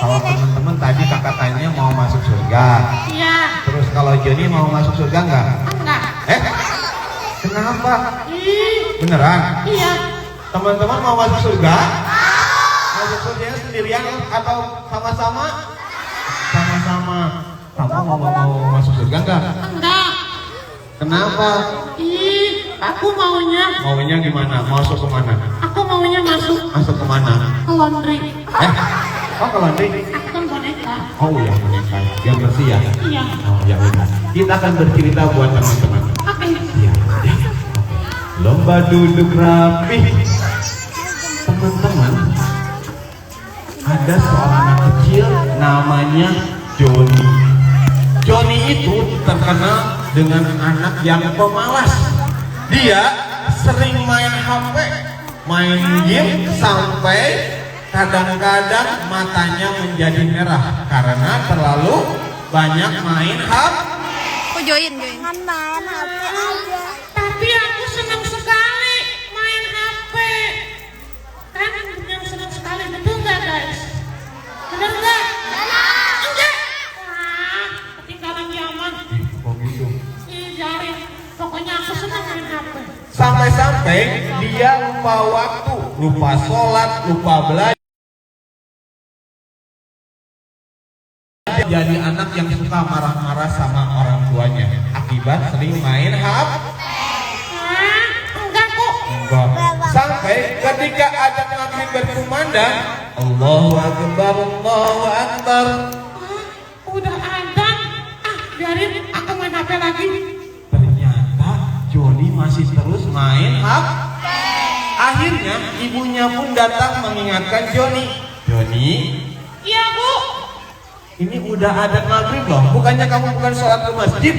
Kalau teman-teman tadi kakak tanya mau masuk surga. Iya. Terus kalau Joni mau masuk surga enggak? Enggak. Kenapa? Ih. Beneran? Iya. Teman-teman mau masuk surga? Masuk surganya sendirian atau sama-sama? Sama-sama. Kamu mau masuk surga enggak? Enggak. Kenapa? Ih, aku maunya. Maunya gimana? Masuk ke mana? Aku maunya masuk Masuk ke mana? ke laundry. Oh ke laundry? Aku kan boneka. Oh iya boneka. Yang bersih ya? Iya. Oh ya udah. Kita akan bercerita buat teman-teman. Oke. Iya. Lomba duduk rapi. Teman-teman, ada seorang anak kecil namanya Joni. Joni itu terkenal dengan anak yang pemalas. Dia sering main HP, main game sampai kadang-kadang matanya menjadi merah karena terlalu banyak main HP. Aku join. Main HP aja. Tapi aku senang sekali main HP. Kan yang senang sekali, betul nggak guys? Benar nggak? Enggak. Wah, ketinggalan zaman. Kok gitu? Ih, jaring. Pokoknya aku senang main HP. Sampai-sampai dia lupa waktu, lupa sholat, lupa belajar. Jadi anak yang suka marah-marah sama orang tuanya akibat sering main HP. Enggak kok. Enggak. Sampai ketika adzan maghrib berkumandang, Allahu Akbar, Allahu Akbar. Udah adzan. Biarin aku main HP lagi. Ternyata Joni masih terus main HP. Akhirnya ibunya pun datang mengingatkan Joni. Joni, Iya bu. ini udah adzan maghrib loh. Bukannya kamu bukan sholat ke masjid?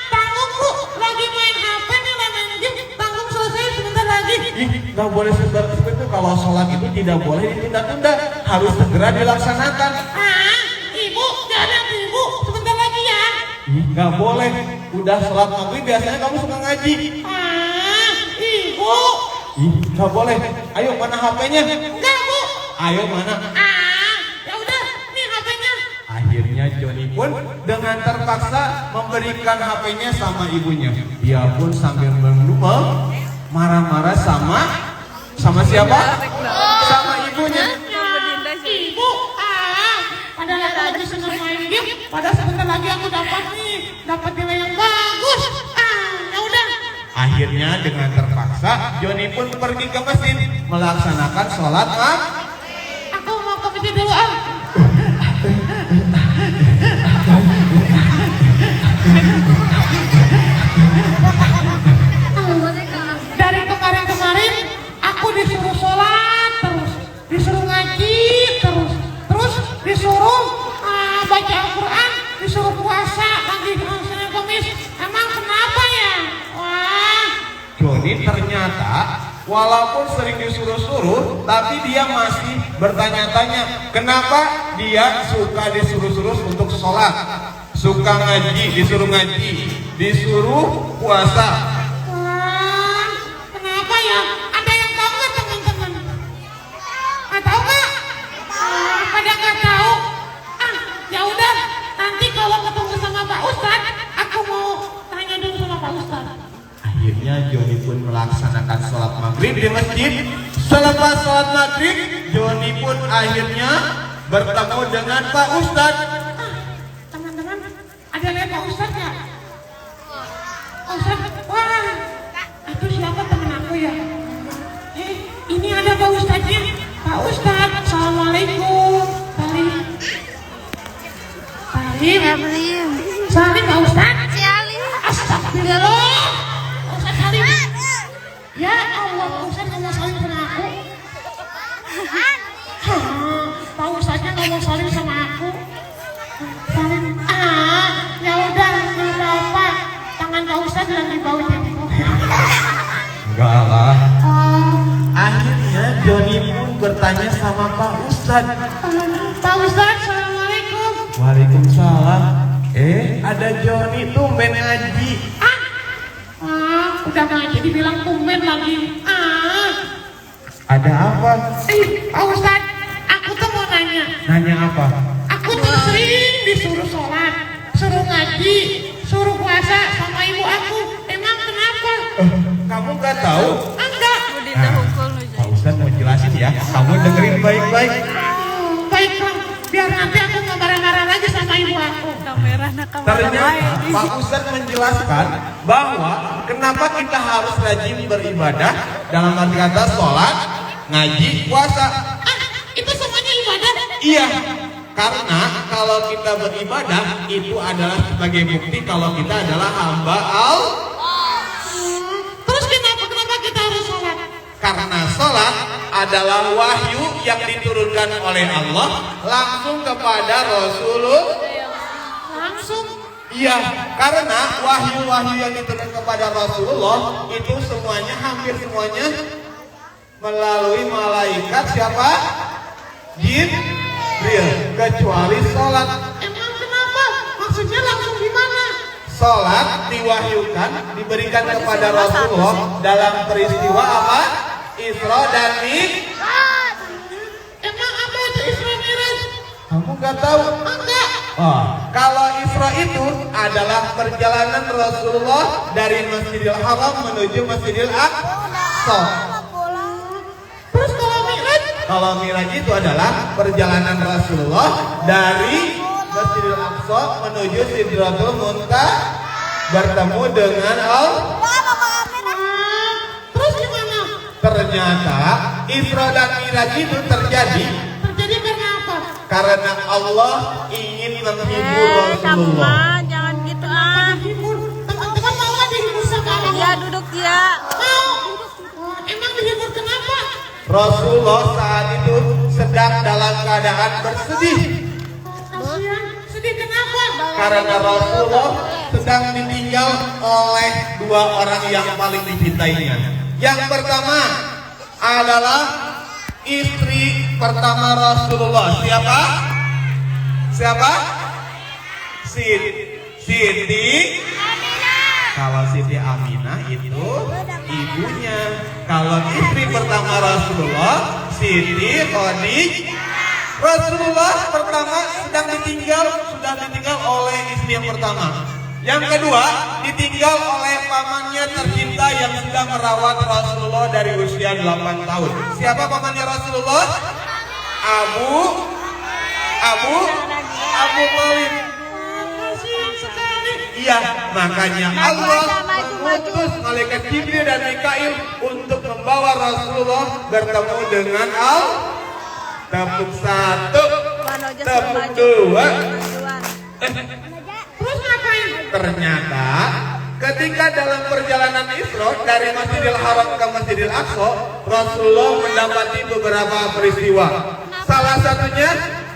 Tanggung bu. Lagi main HP nih, main game. Tanggung selesai sebentar lagi. Ih, nggak boleh seperti itu. Kalau sholat itu tidak boleh ditunda-tunda, harus segera dilaksanakan. Ibu, jangan ibu. Sebentar lagi ya. Ih, nggak boleh. Udah sholat maghrib biasanya kamu suka ngaji. Ibu. Ih, nggak boleh. Ayo mana HP-nya? Enggak bu. Ayo mana? Ya udah, nih HP-nya. Akhirnya Joni pun dengan terpaksa memberikan HP-nya sama ibunya. Dia pun sambil menunggu marah-marah sama siapa? Sama ibunya. Ibu, padahal aku lagi senang main game. Padahal sebentar lagi aku dapat nilai yang bagus. Ya udah. Akhirnya dengan terpaksa Joni pun pergi ke masjid melaksanakan sholat maghrib. Aku mau ke masjid dulu Dari kemarin-kemarin aku disuruh sholat terus, disuruh ngaji terus disuruh baca Al-Quran, disuruh puasa lagi Senin Kamis. Emang kenapa ya? Wah. Joni ternyata walaupun sering disuruh-suruh, tapi dia masih bertanya-tanya kenapa dia suka disuruh-suruh untuk sholat, suka ngaji, disuruh ngaji, disuruh puasa. Kenapa ya? Ada yang tahu nggak teman-teman? Tahu nggak? Pada nggak tahu? Ya udah. Nanti kalau ketemu sama Pak Ustadz, aku mau tanya dulu sama Pak Ustadz. Akhirnya Joni pun melaksanakan sholat maghrib di masjid. Selepas sholat maghrib, Joni pun akhirnya bertemu dengan Pak Ustadz. Teman-teman, ada lihat Pak Ustadz ya? Pak Ustadz, wah, itu siapa teman aku ya? Ini ada Pak Ustadznya. Pak Ustadz, assalamualaikum. Salim. Salim Pak Ustadz. Astagfirullah. Pak Ustadz salim. Ya Allah, Pak Ustadz ngomong salim sama aku. Pak Ustadznya ngomong salim sama aku. Salim. Ya udah, nggak apa-apa. Tangan Pak Ustadz lagi bau jempol. Enggak lah. Akhirnya Joni pun bertanya sama Pak Ustadz. Pak Ustadz, assalamualaikum. Waalaikumsalam. Ada Joni tumben ngaji. Udah ngaji dibilang tumben lagi. Ada apa? Pak Ustadz, aku tuh mau nanya. Nanya apa? Aku tuh sering disuruh sholat, suruh ngaji, suruh puasa sama ibu aku. Emang kenapa? Kamu nggak tahu? Enggak. Pak Ustadz mau jelasin ya. Kamu dengerin baik-baik. Baiklah, biar nanti aku nggak marah-marah lagi sama ibu aku. Ternyata Pak Ustadz menjelaskan bahwa kenapa kita harus rajin beribadah dalam arti kata sholat, ngaji, puasa. Itu semuanya ibadah. Iya, karena kalau kita beribadah itu adalah sebagai bukti kalau kita adalah hamba Allah. Terus kenapa kita harus sholat? Karena sholat adalah wahyu yang diturunkan oleh Allah langsung kepada Rasulullah. Langsung. Iya, karena wahyu-wahyu yang diturunkan kepada Rasulullah itu semuanya, hampir semuanya melalui malaikat siapa? Jibril, kecuali sholat. Emang kenapa? Maksudnya langsung gimana? Sholat diwahyukan, diberikan kepada Rasulullah dalam peristiwa apa? Isra dan Mi'raj. Emang apa itu Isra Mi'raj? Kamu nggak tahu? Enggak. Oh, kalau Isra itu adalah perjalanan Rasulullah dari Masjidil Haram menuju Masjidil Aqsa. Terus kalau Mi'raj? Kalau Mi'raj itu adalah perjalanan Rasulullah dari Masjidil Aqsa menuju Sidratul Muntaha bertemu dengan Allah. Terus gimana? Ternyata Isra dan Mi'raj itu terjadi Karena apa? karena Allah ingin menghibur Rasulullah. Jangan gitu Dihibur. Teman-teman mau nggak dihibur sekarang? Iya duduk dia. Mau. Emang dihibur kenapa? Rasulullah saat itu sedang dalam keadaan bersedih Kasihan. Sedih kenapa? karena Rasulullah sedang ditinggal oleh dua orang yang paling dicintainya. Yang pertama adalah istri pertama Rasulullah. Siapa? Siapa? Siti Kalau Siti Aminah itu ibunya. Kalau istri pertama Rasulullah Siti Khadijah. Rasulullah pertama sudah ditinggal oleh istri yang pertama. Yang kedua ditinggal oleh pamannya tercinta yang sudah merawat Rasulullah dari usia 8 tahun. Siapa pamannya Rasulullah? Abu Thalib. Kasihan sekali. Iya, makanya Allah mengutus malaikat Jibril dan Mikail untuk membawa Rasulullah bertemu dengan Allah. Tepuk satu, tepuk dua. Terus ngapain? Ternyata ketika dalam perjalanan Isra dari Masjidil Haram ke Masjidil Aqsa, Rasulullah mendapati beberapa peristiwa. Salah satunya,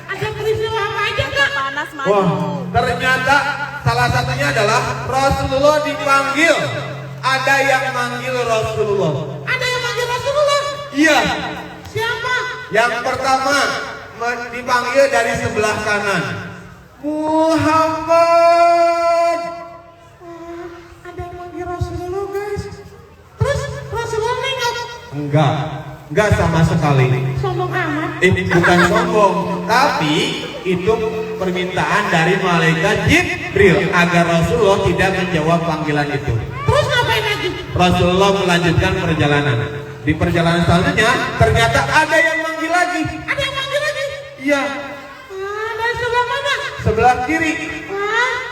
Ada peristiwa apa aja Kak? Panas wah, ternyata salah satunya adalah Rasulullah dipanggil. Ada yang manggil Rasulullah. Ada yang manggil Rasulullah? Iya, Siapa? yang pertama dipanggil dari sebelah kanan. Muhammad. Ada yang manggil Rasulullah guys. Terus Rasulullah nengok. Enggak sama sekali. Sombong amat. Bukan sombong, tapi itu permintaan dari malaikat Jibril agar Rasulullah tidak menjawab panggilan itu. Terus ngapain lagi? Rasulullah melanjutkan perjalanan. Di perjalanan selanjutnya ternyata ada yang manggil lagi. Ada yang manggil lagi? Iya, Dari sebelah mana? sebelah kiri.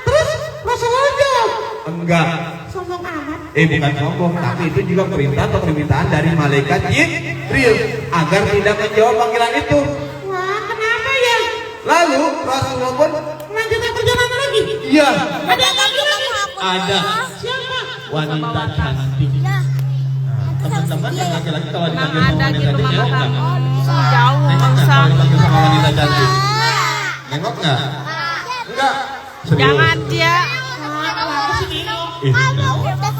Terus Rasulullah jawab. Enggak. Sombong amat. Bukan sombong, tapi itu juga perintah atau permintaan dari malaikat Jibril agar tidak menjawab panggilan itu. Wah, kenapa ya? Lalu Rasulullah pun Melanjutkan perjalanan lagi? iya, Ada yang manggil lagi? ada Siapa? wanita cantik. Nah, teman-teman yang laki-laki kalau dipanggil sama wanita cantik nengok nggak? Jauh Nengok nggak usah. kalau dipanggil sama wanita cantik? Nengok nggak? Enggak. Serius. Jangan dia.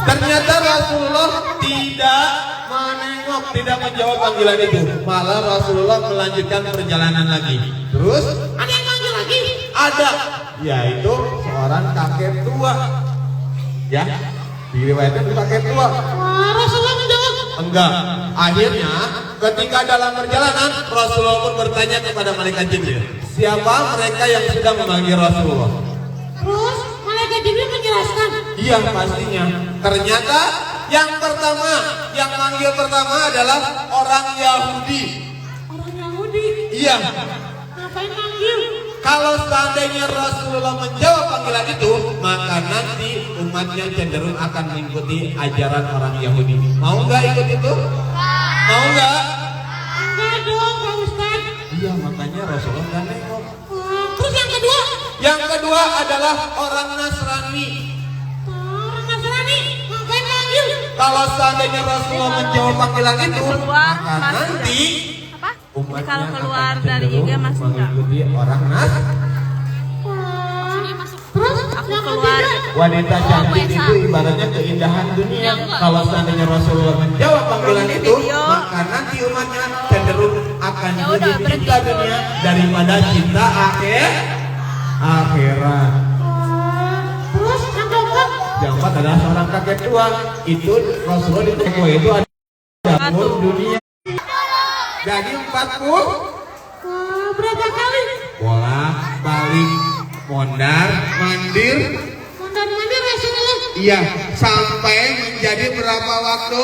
Ternyata Rasulullah tidak menengok, tidak menjawab panggilan itu. Malah Rasulullah melanjutkan perjalanan lagi. Terus Ada yang manggil lagi? ada, yaitu seorang kakek tua. Ya, diriwayatkan itu kakek tua. Wah, Rasulullah menjawab. Enggak. Akhirnya ketika dalam perjalanan Rasulullah pun bertanya kepada malaikat Jibril, siapa mereka yang sedang memanggil Rasulullah. Terus malaikat Jibril menjelaskan. Iya pastinya. Ternyata yang pertama, yang manggil pertama adalah orang Yahudi. Orang Yahudi. Iya. Ngapain manggil? Kalau seandainya Rasulullah menjawab panggilan itu, maka nanti umatnya cenderung akan mengikuti ajaran orang Yahudi. Mau nggak ikut itu? Mau nggak? Enggak dong, Pak Ustadz. Iya, makanya Rasulullah nggak nengok. Terus yang kedua? Yang kedua adalah orang Nasrani. Orang Nasrani. Ngapain manggil? Kalau seandainya Rasulullah menjawab panggilan itu, maka nanti umatnya kalau keluar akan dari cenderung IG masuk nggak? mengikuti orang Nasrani. Terus Aku yang keluar. ketiga? Wanita cantik itu ibaratnya keindahan dunia. Kalau seandainya Rasulullah menjawab panggilan itu, maka nanti umatnya cenderung akan lebih cinta dunia daripada cinta akhirat. Terus yang keempat? Yang keempat adalah seorang kakek tua. Itu Rasulullah di toko itu ada dapur dunia. Jadi 40 Berapa kali? bolak balik mondar mandir. Mondar-mandir Rasulullah. Iya, sampai menjadi berapa waktu?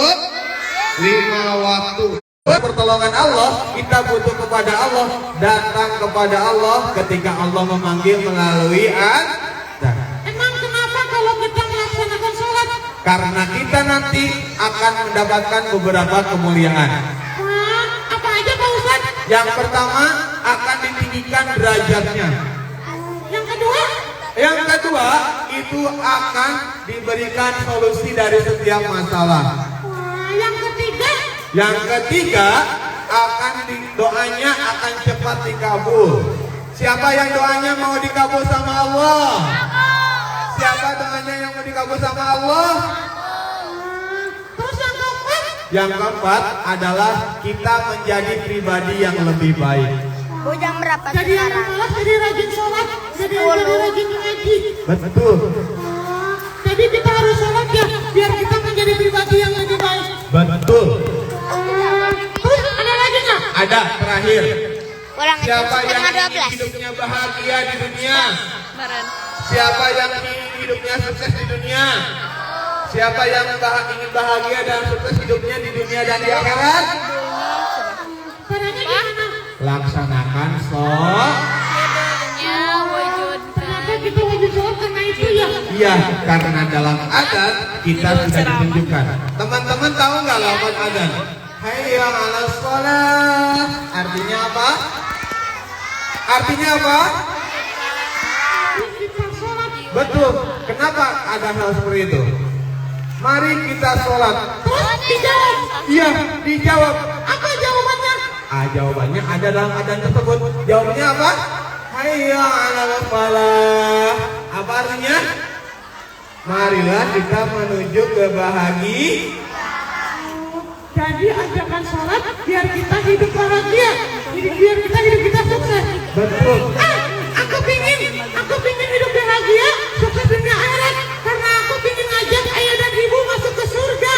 5 waktu. Pertolongan Allah, kita butuh kepada Allah, datang kepada Allah ketika Allah memanggil melalui azan. Emang kenapa kalau kita melaksanakan sholat? Karena kita nanti akan mendapatkan beberapa kemuliaan. Wah, apa aja Pak Ustadz? Yang pertama akan ditinggikan derajatnya. Yang kedua? Yang kedua itu akan diberikan solusi dari setiap masalah. Wah, yang ketiga? Yang ketiga akan doanya akan cepat dikabul. Siapa yang doanya mau dikabul sama Allah? Siapa doanya yang mau dikabul sama Allah? Terus yang keempat? Yang keempat adalah kita menjadi pribadi yang lebih baik. Bu jam berapa Jadi yang sekarang? malas, jadi rajin sholat, jadi rajin ngaji. Betul. Jadi kita harus sholat ya, biar kita menjadi pribadi yang lebih baik. Betul. Terus ada lagi nggak? Ada terakhir. Pulang itu Siapa yang setengah ingin 12. hidupnya bahagia di dunia? Kemarin. Siapa yang ingin hidupnya sukses di dunia? Siapa yang ingin bahagia dan sukses hidupnya di dunia dan di akhirat? Caranya gimana? Laksanakan sholat. Ternyata kita wajib sholat karena itu ya. Iya, karena dalam adat kita sudah ditunjukkan. Teman-teman tahu nggak lafaz adzan? Hayya 'alas shalah. Artinya apa? Artinya apa? Kita sholat. Betul. Kenapa ada hal seperti itu? Mari kita sholat. Terus dijawab. Iya, dijawab. Apa jawabannya? Jawabannya ada dalam adzan tersebut. Jawabnya apa? Hayya 'alal falah. Apa artinya? Marilah kita menuju ke bahagia. Jadi ajakan sholat biar kita hidup bahagia, biar kita sukses. Betul. Aku pingin hidup bahagia, sukses dunia akhirat, karena aku pingin ngajak ayah dan ibu masuk ke surga.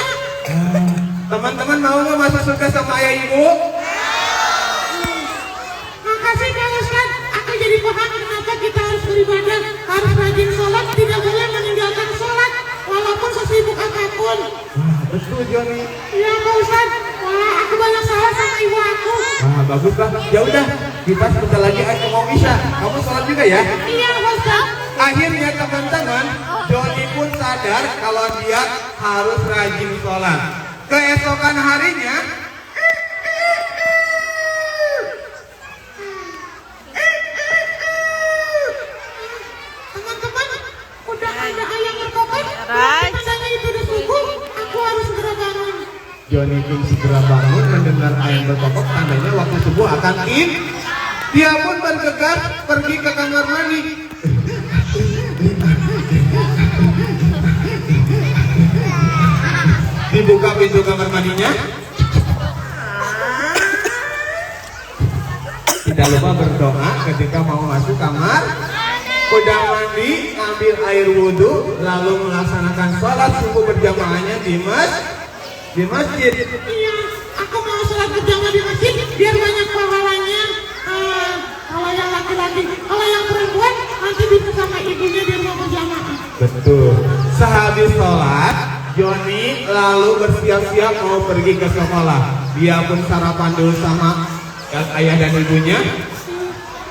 Teman-teman mau nggak masuk surga sama ayah ibu? Makasih Pak Ustadz, aku jadi paham kenapa kita harus beribadah, harus rajin sholat, tidak boleh meninggalkan sholat, walaupun sesibuk apapun. Betul Joni. Iya Pak Ustadz, wah aku banyak salah sama ibu aku. Bagus lah. Ya udah, kita sebentar lagi akan mau isya. Kamu sholat juga ya? Iya Pak Ustadz. Akhirnya teman-teman, Joni pun sadar kalau dia harus rajin sholat. Keesokan harinya, Teman-teman, udah ada ayam berkokok, Right. tandanya itu udah subuh, aku harus segera bangun. Joni pun segera bangun mendengar ayam berkokok, tandanya waktu subuh akan in. Dia pun bergegas pergi ke kamar mandi. Dibuka pintu kamar mandinya. Tidak lupa berdoa ketika mau masuk kamar. Udah mandi, ambil air wudhu, lalu melaksanakan sholat subuh berjamaahnya di masjid. Iya, aku mau sholat berjamaah di masjid, biar banyak pahalanya. Kalau yang laki-laki. Kalau yang perempuan nanti bisa sama ibunya di rumah berjamaah. Betul. Sehabis sholat, Joni lalu bersiap-siap mau pergi ke sekolah. Dia pun sarapan dulu sama ayah dan ibunya.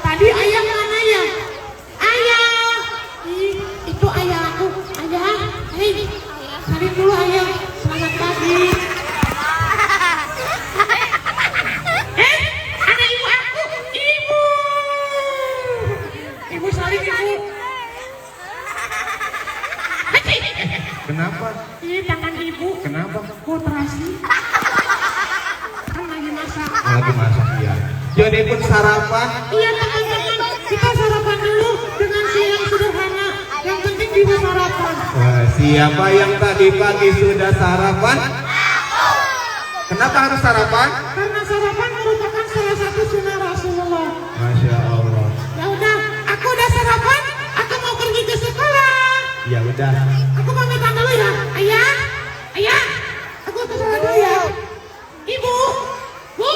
Tadi ayah mana ya? Ayah. Itu ayah aku. Ayah. Hei, salim dulu ayah. Selamat pagi. Ada ibu aku. Ibu. Ibu salim ibu. Kenapa? Ini tangan ibu. Kenapa? Kontrasi. Kan lagi masak. Lagi masak ya. Joni pun sarapan. Iya teman-teman, kita sarapan dulu dengan siang sederhana. Yang penting bisa sarapan. Wah, siapa yang tadi pagi sudah sarapan? Kenapa harus sarapan? Karena sarapan merupakan salah satu sunnah Rasulullah. Masya Allah. Ya udah, aku udah sarapan. Aku mau pergi ke sekolah. Ya udah. Aku pamitan dulu ya, ayah. Ayah, aku ke sekolah dulu ya. Ibu, bu,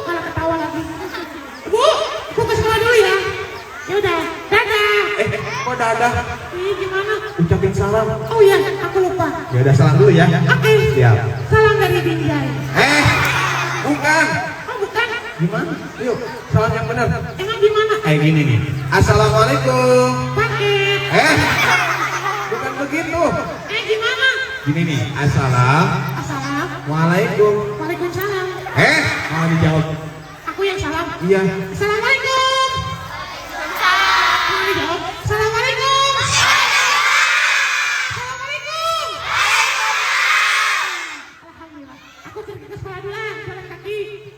malah ketawa lagi. Bu, aku ke sekolah dulu ya. Ya udah, dadah. Kok dadah? Gimana? Ucapin salam. Oh iya, aku lupa. Ya udah salam dulu ya. Oke. Siap. Salam dari Binjai. Bukan. Oh bukan. Gimana? Yuk, salam yang benar. Emang gimana? Kayak gini nih. Assalamualaikum. Paket. Bukan begitu. Gimana? Gini nih. Assalamualaikum. Waalaikumsalam. Malah dijawab. Aku yang salam. Iya. Assalamualaikum. Malah dijawab. Assalamualaikum. Assalamualaikum. Alhamdulillah. Aku pergi ke sekolah dulu, jalan kaki.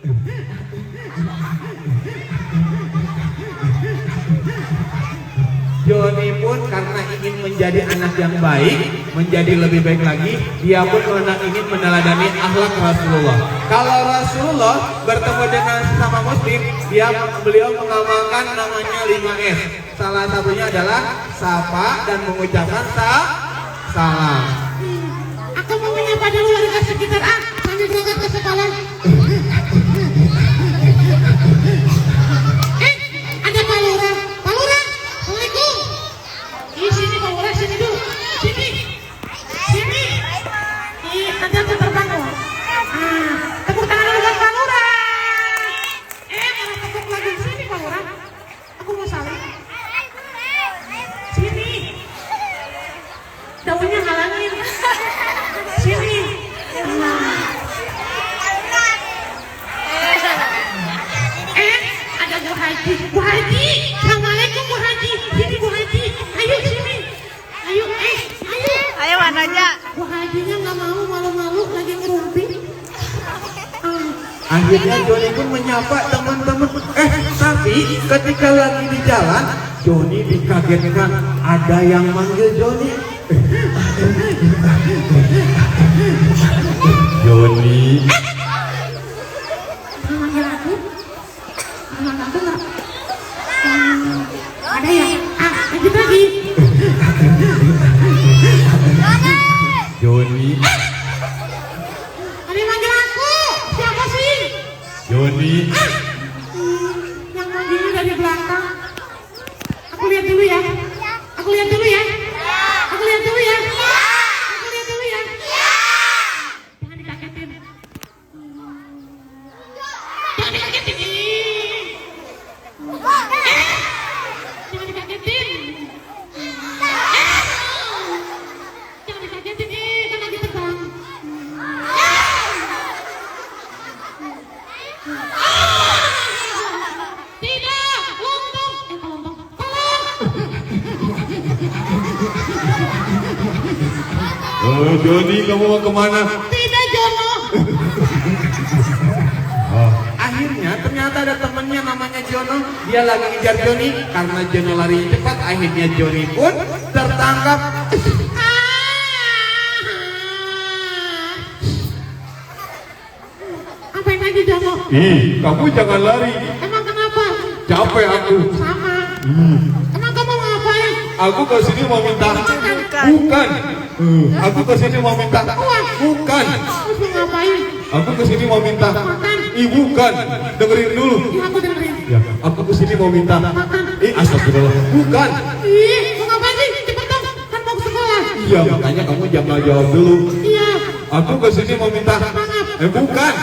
Joni pun karena ingin menjadi anak yang baik, menjadi lebih baik lagi, dia pun ingin meneladani akhlak Rasulullah. Kalau Rasulullah bertemu dengan sesama muslim, beliau mengamalkan namanya 5S. Salah satunya adalah sapa dan mengucapkan salam. Aku mau menyapa dulu warga sekitar sambil berangkat ke sekolah. Ada Pak Lurah. Pak Lurah, Assalamualaikum. Sini Pak Lurah, sini dulu. Sini. Nanti aku terbang loh. Tepuk tangan dulu buat Pak Lurah. Malah tepuk lagi. Sini Pak Lurah. Aku mau salim. Sini. Daunnya halangin. Sini. Ada Bu Haji. Bu Haji. Assalamualaikum Bu Haji. Sini Bu Haji. Ayo sini. Ayo. Ayo mana aja? Bu Hajinya nggak mau, malu-malu lagi ngerumpi. Akhirnya Joni pun menyapa teman-teman. Tapi ketika lagi di jalan, Joni dikagetkan ada yang manggil Joni. Joni. Manggil aku? Manggil aku nggak? Ada ya? Lanjut lagi. Joni. Ada yang manggil aku? Siapa sih? Joni. Yang manggilnya dari belakang. Aku lihat dulu ya. Aku lihat dulu ya. Aku lihat dulu ya. Aku lihat dulu ya. Jangan dikagetin. Jangan dikagetin. Jangan dikagetin. Jangan dikagetin. Kan lagi terbang. Tidak, lontong. Lontong. Oh, Joni, kamu mau kemana? Tidak, Jono. Akhirnya ternyata ada temennya namanya Jono. Dia lagi ngejar Joni. Karena Jono lari cepat, akhirnya Joni pun tertangkap. Apain lagi, Jono? Kamu jangan lari. Emang kenapa? Capek aku. Sama. Emang kamu mau ngapain? Aku kesini mau minta. Bukan. Aku kesini mau minta. Bukan. Terus mau ngapain? Aku kesini mau minta. Makan. bukan. Dengerin dulu. Ya aku dengerin. Ya, aku kesini mau minta. Makan. Astagfirullah. Bukan. Ih, mau ngapain sih? Cepet dong, kan mau ke sekolah. Iya, makanya kamu jangan jawab dulu. Iya. Aku kesini mau minta. Bukan.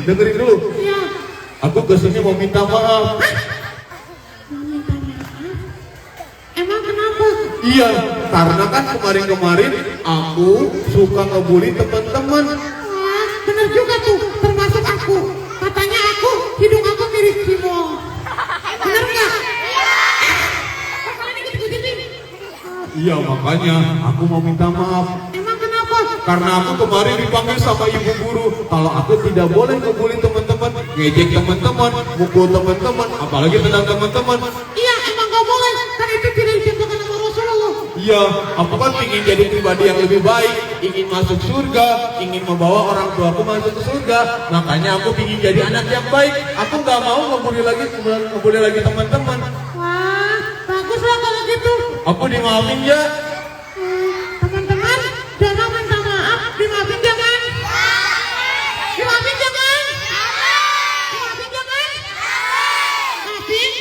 Dengerin dulu. Iya. Aku kesini mau minta maaf. Mau minta maaf? Emang kenapa? Iya, karena kan kemarin-kemarin aku suka ngebully teman-teman. Wah, bener juga tuh, termasuk aku. Katanya aku, hidung aku mirip cimol. Bener nggak? Kok kalian ikut-ikutin sih? Iya, makanya aku mau minta maaf. Emang kenapa? Karena aku kemarin dipanggil sama ibu guru. Kalau aku tidak boleh ngebully teman-teman, ngejek teman-teman, mukul teman-teman, apalagi tendang teman-teman. Iya, emang gak boleh. Kan itu tidak dicontohkan sama Rasulullah. Iya, aku kan ingin jadi pribadi yang lebih baik, ingin masuk surga, ingin membawa orang tuaku masuk ke surga. Makanya aku ingin jadi anak yang baik. Aku nggak mau ngebully lagi teman-teman. Wah, bagus lah kalau gitu. Aku dimaafin ya. Teman-teman, jangan minta maaf, dimaafin jangan. Dimaafin jangan. Dimaafin jangan. Maafin.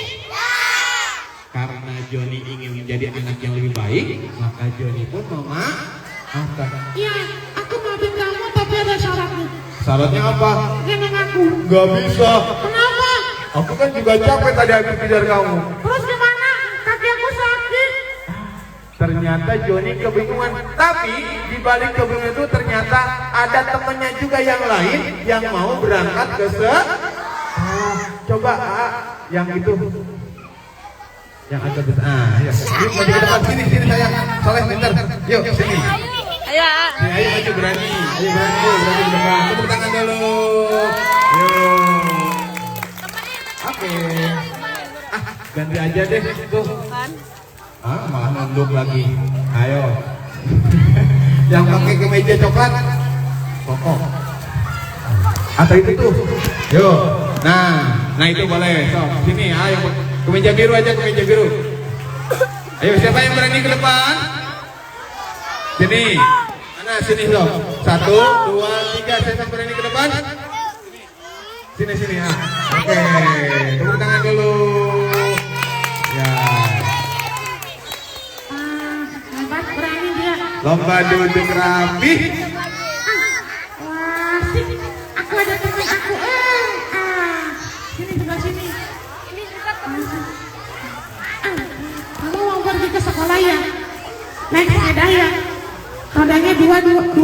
Karena Joni ingin menjadi anak yang lebih baik, maka Joni pun memaafkan. Iya, aku maafin kamu tapi ada syaratnya. Syaratnya apa? Jangan aku. Gak bisa. Kenapa? Aku kan juga capek tadi habis kejar kamu. Terus gimana? Kaki aku sakit. Ternyata Joni kebingungan. Tapi di balik kebingungan itu ternyata ada temannya juga yang lain yang mau berangkat ke coba yang itu. Yang agak besar. Ayo. Yuk maju ke depan sini sayang. Soleh pintar. Yuk sini. Ayo. Ayo maju berani. Ayo berani ke depan. Tepuk tangan dulu. Yuk. Oke. Ganti aja deh tuh. Malah nunduk lagi. Ayo. Yang pakai kemeja coklat. Pokok. Atau itu tuh. Yuk. Nah itu boleh. So, sini ayo. Kemeja biru aja, kemeja biru. Ayo siapa yang berani ke depan? Sini. Mana sini so. 1, 2, 3. Siapa yang berani ke depan? Sini ya. Oke. Tepuk tangan dulu. Ya. Hebat, berani dia. Lomba duduk rapi. Wah, sih. Aku ada teman aku. Sini sebelah sini. Kamu mau pergi ke sekolah ya? Naik sepeda ya? Rodanya 200. 5?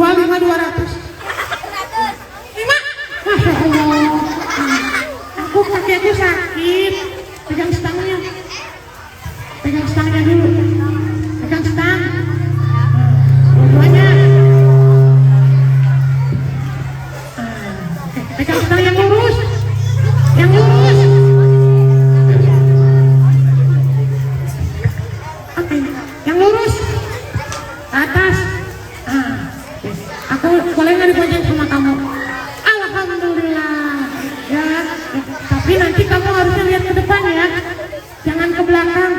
Masya Allah. Kaki aku sakit. Pegang stangnya. Pegang stangnya dulu. Pegang stang. Dua-duanya. Pegang stang yang lurus. Yang lurus. Oke. Yang lurus. Atas. Aku boleh nggak dibonceng sama kamu? Alhamdulillah. Ya. Tapi nanti kamu harusnya lihat ke depan ya. Jangan ke belakang.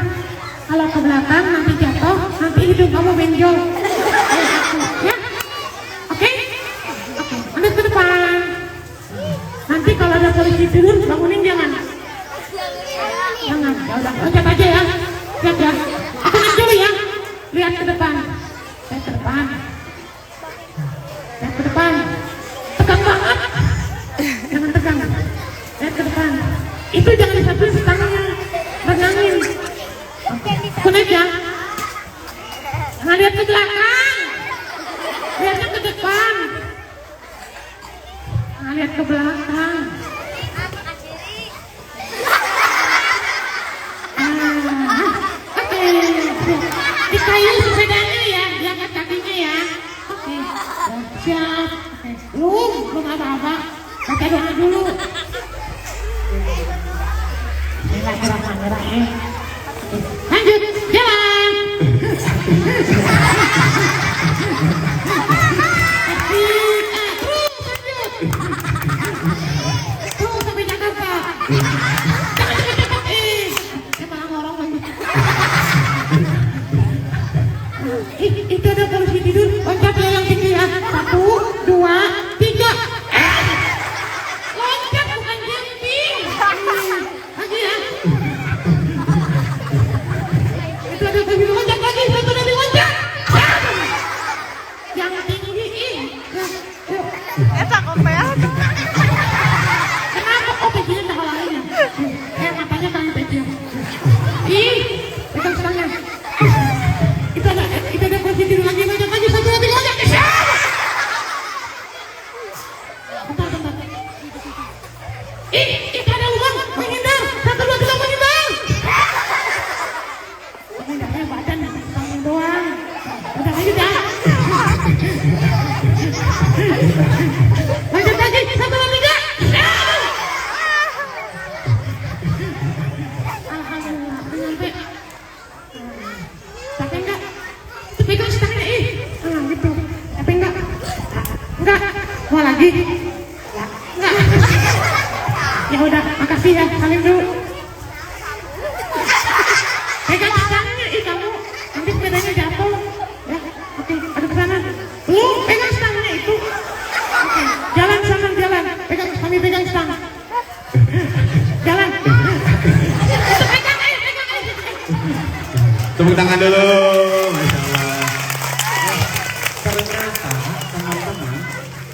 Kalau ke belakang nanti jatuh, nanti hidung kamu benjol. Ya. Oke? Oke. Ambil ke depan. Nanti kalau ada polisi tidur, bangunin jangan. Jangan. Ya udah, loncat aja ya. Lihat ya. Aku naik dulu ya. Lihat ke depan. Lihat ke depan. Lihat ke depan. Tegang banget. Jangan tegang. Lihat ke depan. Itu jangan disatuin setangnya. Renangin. Aku naik ya. Jangan lihat ke belakang. Lihatnya ke depan. Jangan lihat ke belakang. Oke. Dikayu sepedanya ya. Diangkat kakinya ya. Oke. Siap. Belum apa-apa. Baca doa dulu. Bismillahirrahmanirrahim. Lanjut, jalan. Terus sampai Jakarta. Cepet-cepet. Malah ngorong lagi. Itu ada polisi tidur. Loncat ya yang tinggi ya. 1, 2, 3. Loncat bukan lagi? Ya, enggak. Ya udah, makasih ya, salim dulu. Pegang stangnya, kamu nanti sepedanya jatuh. Ya, oke, ada ke sana. Pegang stangnya itu. Oke, jalan sana, jalan. Kami pegang stang. Jalan. Pegang, ayo, pegang, ayo. Tepuk tangan dulu. Masya Allah. Ternyata teman-teman,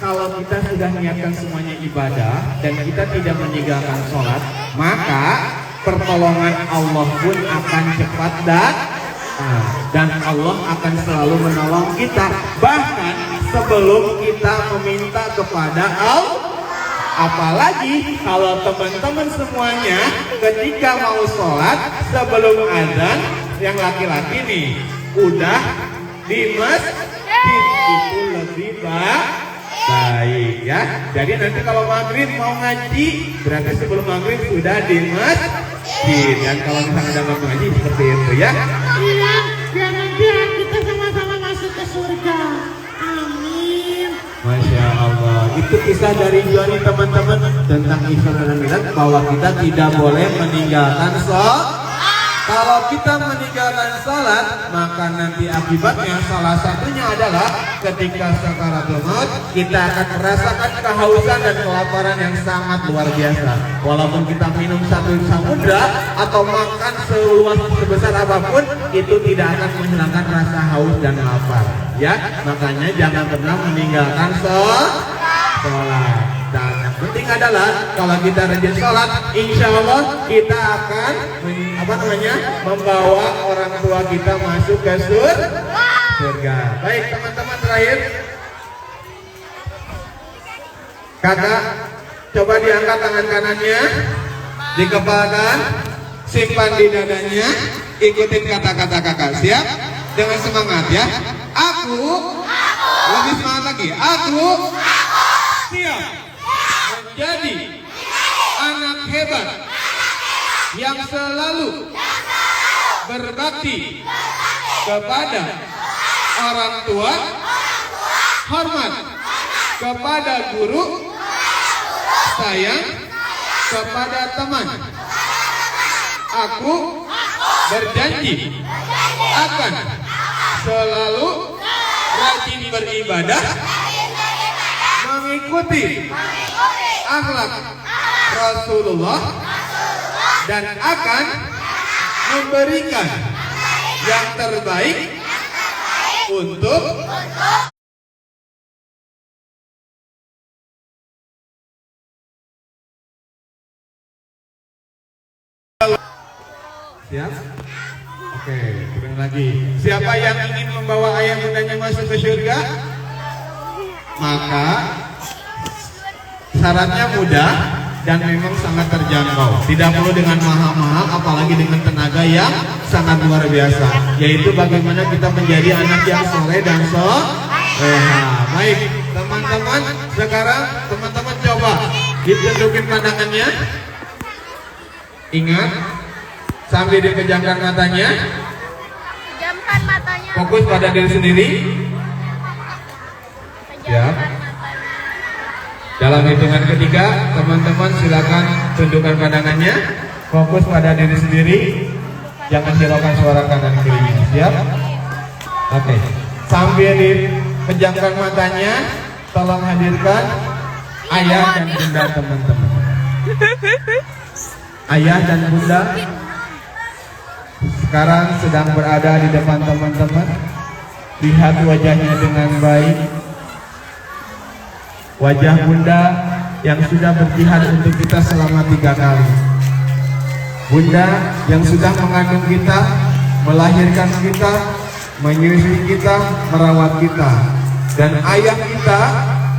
kalau kita sudah niatkan semuanya ibadah dan kita tidak meninggalkan sholat, maka pertolongan Allah pun akan cepat dan Allah akan selalu menolong kita. Bahkan sebelum kita meminta kepada Allah. Apalagi kalau teman-teman semuanya ketika mau sholat sebelum azan, yang laki-laki nih udah di masjid itu lebih baik ya. Jadi nanti kalau maghrib mau ngaji berarti sebelum maghrib sudah di masjid. Dan kalau misalnya ada waktu ngaji seperti itu ya. Iya, biar nanti kita sama-sama masuk ke surga. Amin. Masya Allah. Itu kisah dari Joni teman-teman tentang Isra dan Mi'raj, bahwa kita tidak boleh meninggalkan sholat. Kalau kita meninggalkan sholat, maka nanti akibatnya salah satunya adalah ketika sakaratul maut kita akan merasakan kehausan dan kelaparan yang sangat luar biasa. Walaupun kita minum satu samudra atau makan seluas sebesar apapun, itu tidak akan menghilangkan rasa haus dan lapar. Ya, makanya jangan pernah meninggalkan sholat. Dan yang penting adalah kalau kita rajin sholat, insya Allah kita akan membawa orang tua kita masuk ke surga. Baik teman-teman, terakhir kakak coba diangkat tangan kanannya, dikepalkan, simpan di dadanya, ikutin kata-kata kakak. Siap? Dengan semangat ya. Aku lebih semangat lagi. Aku siap menjadi anak hebat yang selalu berbakti kepada orang tua, hormat kepada guru, sayang kepada teman. Aku berjanji akan selalu rajin beribadah, mengikuti akhlak Rasulullah, dan akan memberikan yang terbaik untuk siap? Oke, kurang lagi. Siapa yang ingin membawa ayah bundanya masuk ke surga? Maka syaratnya mudah dan memang sangat terjangkau. Tidak perlu dengan mahal-mahal, apalagi dengan tenaga yang sangat luar biasa. Yaitu bagaimana kita menjadi anak yang soleh dan soleha. Baik, teman-teman, sekarang teman-teman coba ditunjukin pandangannya. Ingat, sambil dipejamkan matanya. Pejamkan matanya. Fokus pada diri sendiri. Ya. Dalam hitungan ketiga, teman-teman silakan tundukkan pandangannya, fokus pada diri sendiri, jangan hiraukan suara kanan kirinya. Siap? Oke. Sambil dipejamkan matanya, tolong hadirkan ayah dan bunda teman-teman. Ayah dan bunda sekarang sedang berada di depan teman-teman. Lihat wajahnya dengan baik. Wajah bunda yang sudah berjihad untuk kita selama 3 kali. Bunda yang sudah mengandung kita, melahirkan kita, menyusui kita, merawat kita. Dan ayah kita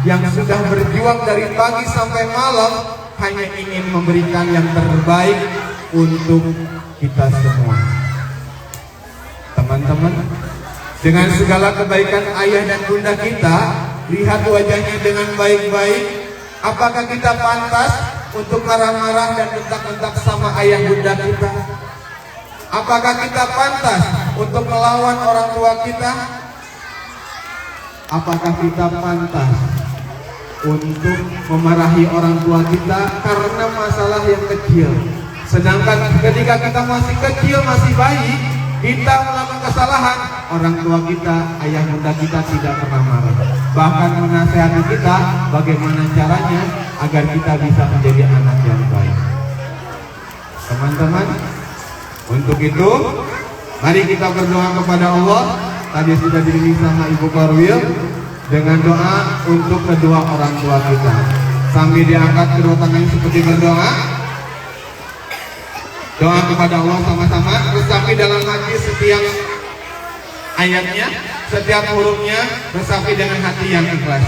yang sudah berjuang dari pagi sampai malam hanya ingin memberikan yang terbaik untuk kita semua. Teman-teman, dengan segala kebaikan ayah dan bunda kita, lihat wajahnya dengan baik-baik. Apakah kita pantas untuk marah-marah dan bentak-bentak sama ayah bunda kita? Apakah kita pantas untuk melawan orang tua kita? Apakah kita pantas untuk memarahi orang tua kita karena masalah yang kecil. Sedangkan ketika kita masih kecil, masih bayi, kita melakukan kesalahan, orang tua kita, ayah bunda kita tidak pernah marah. Bahkan menasehati kita bagaimana caranya agar kita bisa menjadi anak yang baik. Teman-teman, untuk itu mari kita berdoa kepada Allah. Tadi sudah diiringi sama Ibu Korwil dengan doa untuk kedua orang tua kita. Sambil diangkat kedua tangannya seperti berdoa. Doa kepada Allah sama-sama. Resapi dalam hati setiap ayatnya, setiap hurufnya, resapi dengan hati yang ikhlas.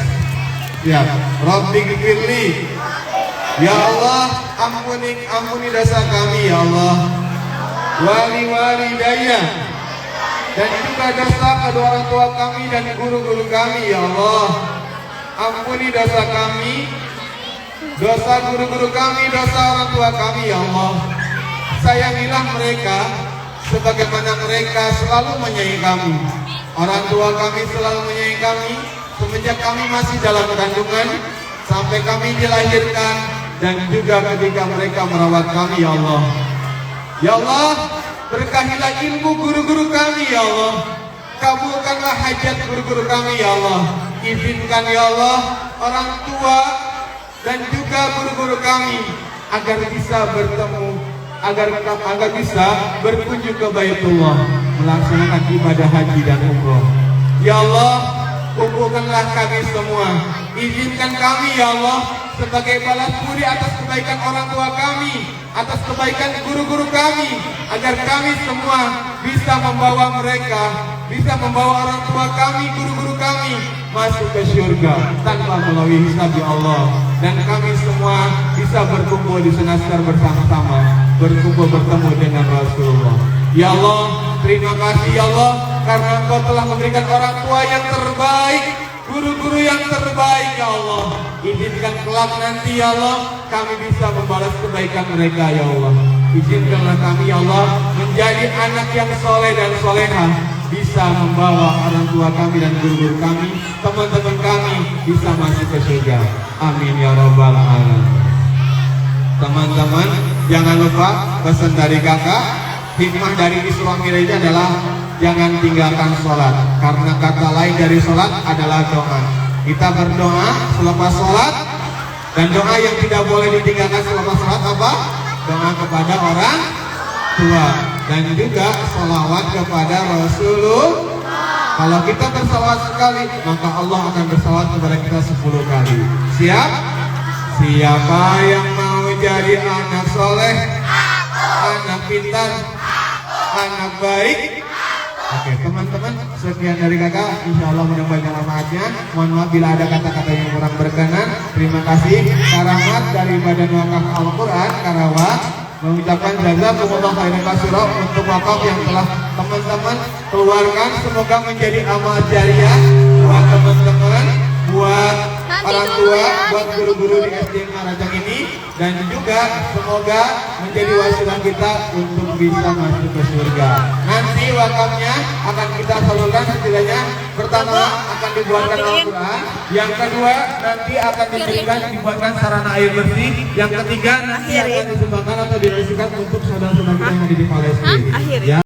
Ya, Rabbi gfirli. Ya Allah, ampuni dosa kami ya Allah. Wali walidayya, dan juga dosa kedua orang tua kami dan guru-guru kami ya Allah. Ampuni dosa kami, dosa guru-guru kami, dosa orang tua kami ya Allah. Sayangilah mereka sebagaimana mereka selalu menyayangi kami. Orang tua kami selalu menyayangi kami semenjak kami masih dalam kandungan sampai kami dilahirkan, dan juga ketika mereka merawat kami ya Allah. Ya Allah, berkahilah ilmu guru-guru kami ya Allah. Kabulkanlah hajat guru-guru kami ya Allah. Izinkan ya Allah orang tua dan juga guru-guru kami agar bisa bertemu, agar bisa berkunjung ke Baitullah, melaksanakan ibadah haji dan umroh. Ya Allah, kumpulkanlah kami semua. Izinkan kami ya Allah sebagai balas budi atas kebaikan orang tua kami, atas kebaikan guru-guru kami, agar kami semua bisa membawa mereka, bisa membawa orang tua kami, guru-guru kami masuk ke surga tanpa melalui hisab ya Allah. Dan kami semua bisa berkumpul di sana secara bersama-sama, berkumpul bertemu dengan Rasulullah. Ya Allah, terima kasih ya Allah, karena Engkau telah memberikan orang tua yang terbaik, guru-guru yang terbaik ya Allah. Izinkan kelak nanti ya Allah kami bisa membalas kebaikan mereka ya Allah. Izinkanlah kami ya Allah menjadi anak yang soleh dan soleha, bisa membawa orang tua kami dan guru-guru kami, teman-teman kami bisa masuk ke surga. Amin ya rabbal alamin. Teman-teman, jangan lupa pesan dari kakak, hikmah dari Isra Mi'raj adalah jangan tinggalkan sholat, karena kata lain dari sholat adalah doa. Kita berdoa selepas sholat, dan doa yang tidak boleh ditinggalkan selepas sholat apa? Doa kepada orang tua, dan juga sholawat kepada Rasulullah. Kalau kita bersalawat sekali, maka Allah akan bersalawat kepada kita 10 kali. Siap? Siapa yang mau jadi anak soleh, anak pintar, anak baik? Oke teman-teman, sekian dari kakak. Insya Allah mudah-mudahan manfaatnya. Mohon maaf bila ada kata-kata yang kurang berkenan. Terima kasih. Karamat dari Badan Wakaf Al-Quran Karawang mengucapkan jazakumullah khairan katsira untuk wakaf yang telah teman-teman keluarkan. Semoga menjadi amal jariah buat teman-teman, buat orang tua, buat guru-guru di SDN Rajang ini, dan juga semoga menjadi wasilah kita untuk bisa masuk ke surga. Nanti wakafnya akan kita salurkan setidaknya pertama akan dibuatkan Al-Quran, yang kedua nanti akan dibuatkan sarana air bersih, yang ketiga nanti akan disumbangkan atau diresmikan untuk saudara-saudara kita yang ada di Palestina. Ya.